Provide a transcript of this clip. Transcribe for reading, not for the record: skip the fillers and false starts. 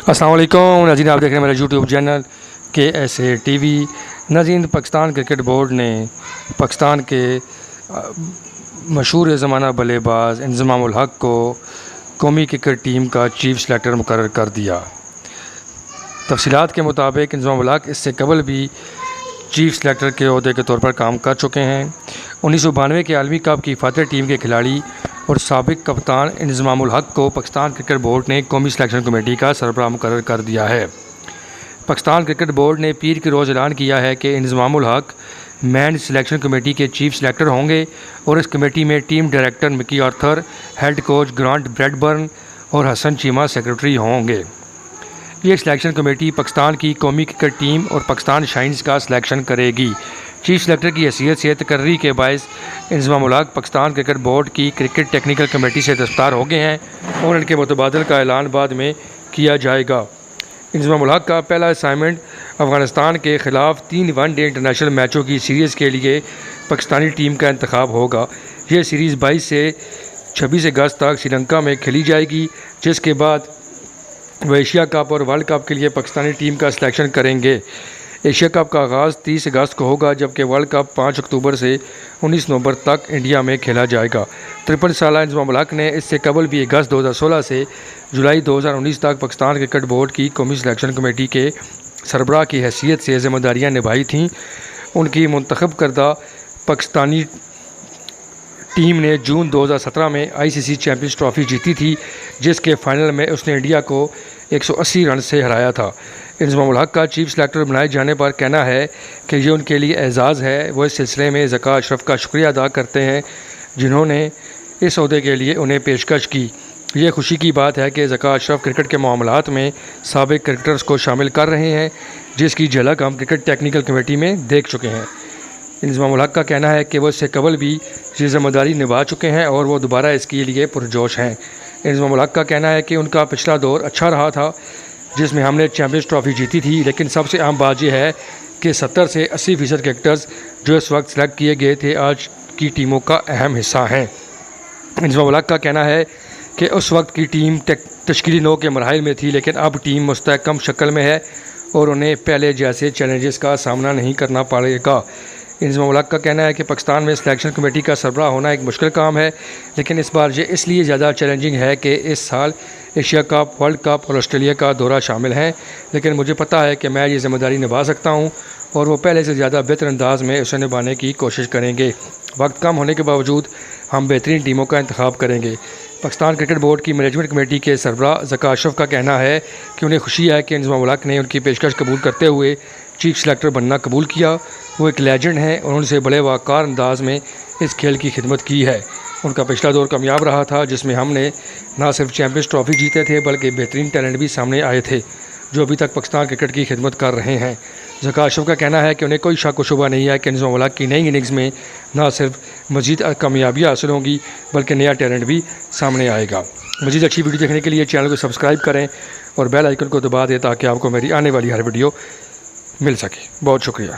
السلام علیکم ناظرین، آپ دیکھ رہے ہیں میرا یوٹیوب چینل KSA TV۔ ناظرین، پاکستان کرکٹ بورڈ نے پاکستان کے مشہور زمانہ بلے باز انضمام الحق کو قومی کرکٹ ٹیم کا چیف سلیکٹر مقرر کر دیا۔ تفصیلات کے مطابق انضمام الحق اس سے قبل بھی چیف سلیکٹر کے عہدے کے طور پر کام کر چکے ہیں۔ 1992 کے عالمی کپ کی فاتح ٹیم کے کھلاڑی اور سابق کپتان انضمام الحق کو پاکستان کرکٹ بورڈ نے قومی سلیکشن کمیٹی کا سربراہ مقرر کر دیا ہے۔ پاکستان کرکٹ بورڈ نے پیر کے روز اعلان کیا ہے کہ انضمام الحق مین سلیکشن کمیٹی کے چیف سلیکٹر ہوں گے اور اس کمیٹی میں ٹیم ڈائریکٹر مکی آرتھر، ہیڈ کوچ گرانٹ بریڈبرن اور حسن چیمہ سیکرٹری ہوں گے۔ یہ سلیکشن کمیٹی پاکستان کی قومی کرکٹ ٹیم اور پاکستان شائنز کا سلیکشن کرے گی۔ چیف سلیکٹر کی حیثیت سے تقرری کے باعث انضمام الحق پاکستان کرکٹ بورڈ کی کرکٹ ٹیکنیکل کمیٹی سے دستبردار ہو گئے ہیں اور ان کے متبادل کا اعلان بعد میں کیا جائے گا۔ انضمام الحق کا پہلا اسائنمنٹ افغانستان کے خلاف 3 ون ڈے انٹرنیشنل میچوں کی سیریز کے لیے پاکستانی ٹیم کا انتخاب ہوگا۔ یہ سیریز 22 سے 26 اگست تک سری لنکا میں کھیلی جائے گی، جس کے بعد وہ ایشیا کپ اور ورلڈ کپ کے لیے پاکستانی ٹیم کا سلیکشن کریں گے۔ ایشیا کپ کا آغاز 30 اگست کو ہوگا، جبکہ ورلڈ کپ 5 اکتوبر سے 19 نومبر تک انڈیا میں کھیلا جائے گا۔ 53 سالہ انضمام الحق نے اس سے قبل بھی اگست 2016 سے جولائی 2019 تک پاکستان کرکٹ بورڈ کی قومی سلیکشن کمیٹی کے سربراہ کی حیثیت سے ذمہ داریاں نبھائی تھیں۔ ان کی منتخب کردہ پاکستانی ٹیم نے جون 2017 میں ICC چیمپئنز ٹرافی جیتی تھی، جس کے فائنل میں اس نے انڈیا کو 180 رن سے ہرایا تھا۔ انضمام الحق کا چیف سلیکٹر بنائے جانے پر کہنا ہے کہ یہ ان کے لیے اعزاز ہے۔ وہ اس سلسلے میں ذکا اشرف کا شکریہ ادا کرتے ہیں، جنہوں نے اس عہدے کے لیے انہیں پیشکش کی۔ یہ خوشی کی بات ہے کہ ذکا اشرف کرکٹ کے معاملات میں سابق کرکٹرز کو شامل کر رہے ہیں، جس کی جھلک ہم کرکٹ ٹیکنیکل کمیٹی میں دیکھ چکے ہیں۔ انضمام الحق کا کہنا ہے کہ وہ اس سے قبل بھی یہ ذمہ داری نبھا چکے ہیں اور وہ دوبارہ اس کے لیے پرجوش ہیں۔ انضمام الحق کا کہنا ہے کہ ان کا پچھلا دور اچھا رہا تھا، جس میں ہم نے چیمپئنز ٹرافی جیتی تھی، لیکن سب سے اہم بات یہ ہے کہ 70 سے 80% کرکٹرز جو اس وقت سلیکٹ کیے گئے تھے آج کی ٹیموں کا اہم حصہ ہیں۔ انضمام الحق کا کہنا ہے کہ اس وقت کی ٹیم تشکیلی نو کے مراحل میں تھی، لیکن اب ٹیم مستحکم شکل میں ہے اور انہیں پہلے جیسے چیلنجز کا سامنا نہیں کرنا پڑے گا۔ انضمام الحق کا کہنا ہے کہ پاکستان میں سلیکشن کمیٹی کا سربراہ ہونا ایک مشکل کام ہے، لیکن اس بار یہ اس لیے زیادہ چیلنجنگ ہے کہ اس سال ایشیا کپ، ورلڈ کپ اور آسٹریلیا کا دورہ شامل ہیں، لیکن مجھے پتہ ہے کہ میں یہ ذمہ داری نبھا سکتا ہوں اور وہ پہلے سے زیادہ بہتر انداز میں اسے نبھانے کی کوشش کریں گے۔ وقت کم ہونے کے باوجود ہم بہترین ٹیموں کا انتخاب کریں گے۔ پاکستان کرکٹ بورڈ کی مینجمنٹ کمیٹی کے سربراہ ذکا اشرف کا کہنا ہے کہ انہیں خوشی ہے کہ انضمام الحق نے ان کی پیشکش قبول کرتے ہوئے چیف سلیکٹر بننا قبول کیا۔ وہ ایک لیجنڈ ہیں اور ان سے بڑے واقعار انداز میں اس کھیل کی خدمت کی ہے۔ ان کا پچھلا دور کامیاب رہا تھا، جس میں ہم نے نہ صرف چیمپئنز ٹرافی جیتے تھے بلکہ بہترین ٹیلنٹ بھی سامنے آئے تھے جو ابھی تک پاکستان کرکٹ کی خدمت کر رہے ہیں۔ ذکا اشرف کا کہنا ہے کہ انہیں کوئی شک و شبہ نہیں ہے کہ انضمام الحق کی نئی اننگز میں نہ صرف مزید کامیابیاں حاصل ہوں گی بلکہ نیا ٹیلنٹ بھی سامنے آئے گا۔ مزید اچھی ویڈیو دیکھنے کے لیے چینل کو سبسکرائب کریں اور بیل آئیکن کو دبا دیں تاکہ آپ کو میری آنے والی ہر ویڈیو مل سکے۔ بہت شکریہ۔